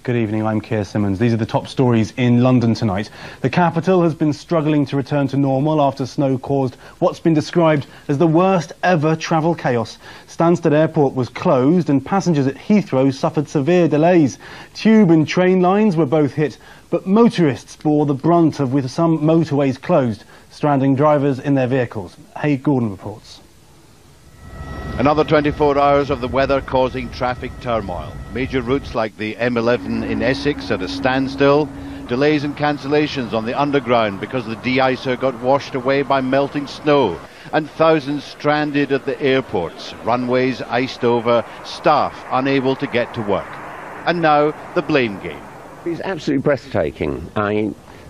Good evening, I'm Keir Simmons. These are the top stories in London tonight. The capital has been struggling to return to normal after snow caused what's been described as the worst ever travel chaos. Stansted Airport was closed and passengers at Heathrow suffered severe delays. Tube and train lines were both hit, but motorists bore the brunt of with some motorways closed, stranding drivers in their vehicles. Haig Gordon reports. Another 24 hours of the weather causing traffic turmoil. Major routes like the M11 in Essex at a standstill. Delays and cancellations on the underground because the de-icer got washed away by melting snow. And thousands stranded at the airports. Runways iced over, staff unable to get to work. And now the blame game. It's absolutely breathtaking.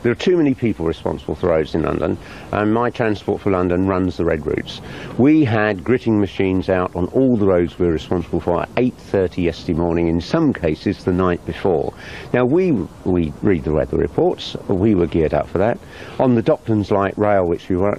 There are too many people responsible for roads in London, and My Transport for London runs the red routes. We had gritting machines out on all the roads we were responsible for at 8:30 yesterday morning, in some cases the night before. Now we read the weather reports, we were geared up for that. On the Docklands Light Rail, which we were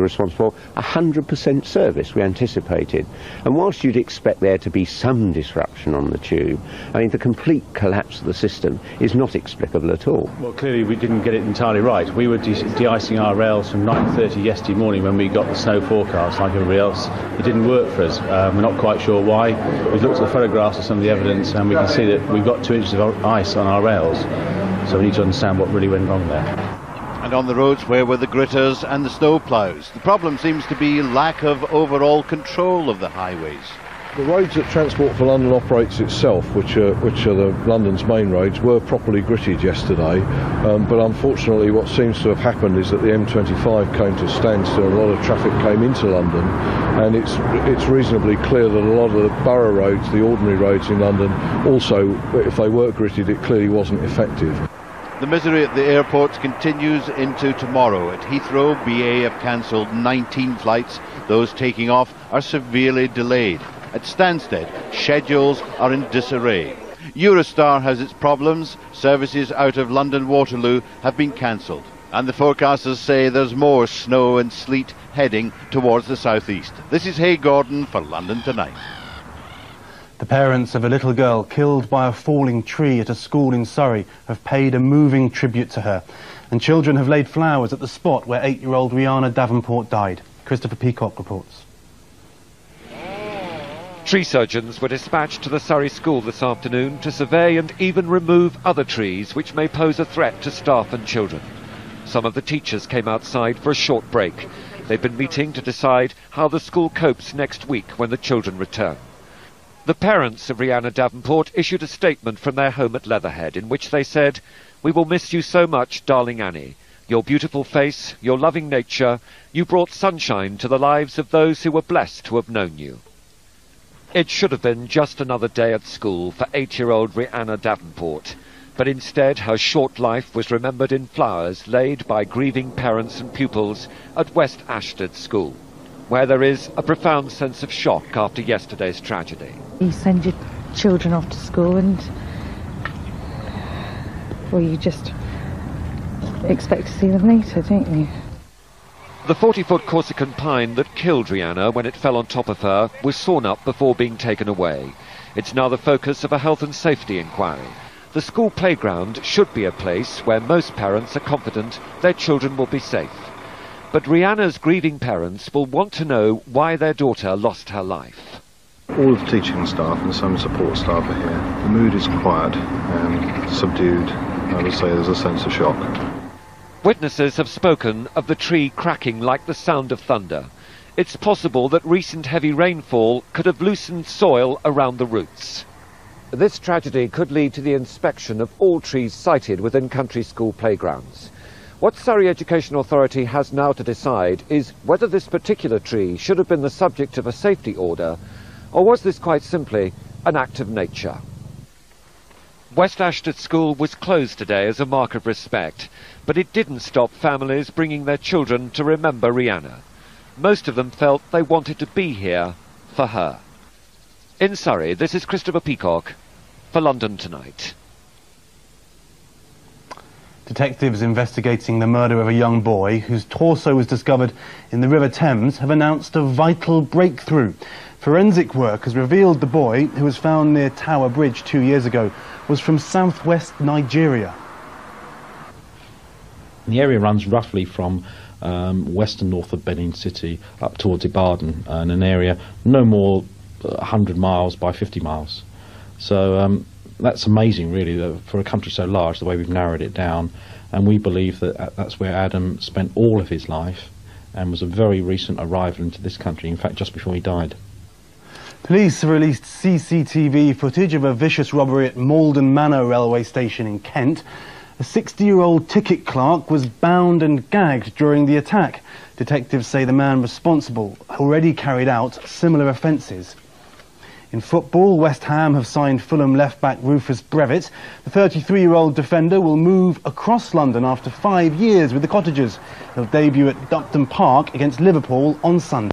responsible for, 100% service we anticipated. And whilst you'd expect there to be some disruption on the tube, the complete collapse of the system is not explicable at all. Well, clearly we didn't get it entirely right. We were de-icing our rails from 9:30 yesterday morning when we got the snow forecast like everybody else. It didn't work for us. We're not quite sure why. We've looked at the photographs of some of the evidence and we can see that we've got 2 inches of ice on our rails. So we need to understand what really went wrong there. And on the roads, where were the gritters and the snow ploughs? The problem seems to be lack of overall control of the highways. The roads that Transport for London operates itself, which are the London's main roads, were properly gritted yesterday. But unfortunately, what seems to have happened is that the M25 came to a standstill. A lot of traffic came into London, and it's reasonably clear that a lot of the borough roads, the ordinary roads in London, also, if they were gritted, it clearly wasn't effective. The misery at the airports continues into tomorrow. At Heathrow, BA have cancelled 19 flights. Those taking off are severely delayed. At Stansted, schedules are in disarray. Eurostar has its problems. Services out of London Waterloo have been cancelled. And the forecasters say there's more snow and sleet heading towards the southeast. This is Haig Gordon for London Tonight. The parents of a little girl killed by a falling tree at a school in Surrey have paid a moving tribute to her. And children have laid flowers at the spot where 8-year-old Rihanna Davenport died. Christopher Peacock reports. Tree surgeons were dispatched to the Surrey school this afternoon to survey and even remove other trees which may pose a threat to staff and children. Some of the teachers came outside for a short break. They've been meeting to decide how the school copes next week when the children return. The parents of Rihanna Davenport issued a statement from their home at Leatherhead in which they said, "We will miss you so much, darling Annie. Your beautiful face, your loving nature, you brought sunshine to the lives of those who were blessed to have known you." It should have been just another day at school for 8-year-old Rihanna Davenport, but instead her short life was remembered in flowers laid by grieving parents and pupils at West Ashted School, where there is a profound sense of shock after yesterday's tragedy. You send your children off to school and, well, you just expect to see them later, don't you? The 40-foot Corsican pine that killed Rihanna when it fell on top of her was sawn up before being taken away. It's now the focus of a health and safety inquiry. The school playground should be a place where most parents are confident their children will be safe. But Rihanna's grieving parents will want to know why their daughter lost her life. All of the teaching staff and some support staff are here. The mood is quiet and subdued. I would say there's a sense of shock. Witnesses have spoken of the tree cracking like the sound of thunder. It's possible that recent heavy rainfall could have loosened soil around the roots. This tragedy could lead to the inspection of all trees sited within country school playgrounds. What Surrey Education Authority has now to decide is whether this particular tree should have been the subject of a safety order, or was this quite simply an act of nature? West Ashted School was closed today as a mark of respect, but it didn't stop families bringing their children to remember Rihanna. Most of them felt they wanted to be here for her. In Surrey, this is Christopher Peacock for London Tonight. Detectives investigating the murder of a young boy whose torso was discovered in the River Thames have announced a vital breakthrough. Forensic work has revealed the boy, who was found near Tower Bridge 2 years ago, was from southwest Nigeria. The area runs roughly from west and north of Benin City up towards Ibadan, in an area no more 100 miles by 50 miles. So that's amazing, really, for a country so large, the way we've narrowed it down. And we believe that that's where Adam spent all of his life and was a very recent arrival into this country, in fact just before he died. Police have released CCTV footage of a vicious robbery at Malden Manor railway station in Kent. A 60-year-old ticket clerk was bound and gagged during the attack. Detectives say the man responsible already carried out similar offences. In football, West Ham have signed Fulham left-back Rufus Brevitt. The 33-year-old defender will move across London after 5 years with the Cottagers. He'll debut at Dupton Park against Liverpool on Sunday.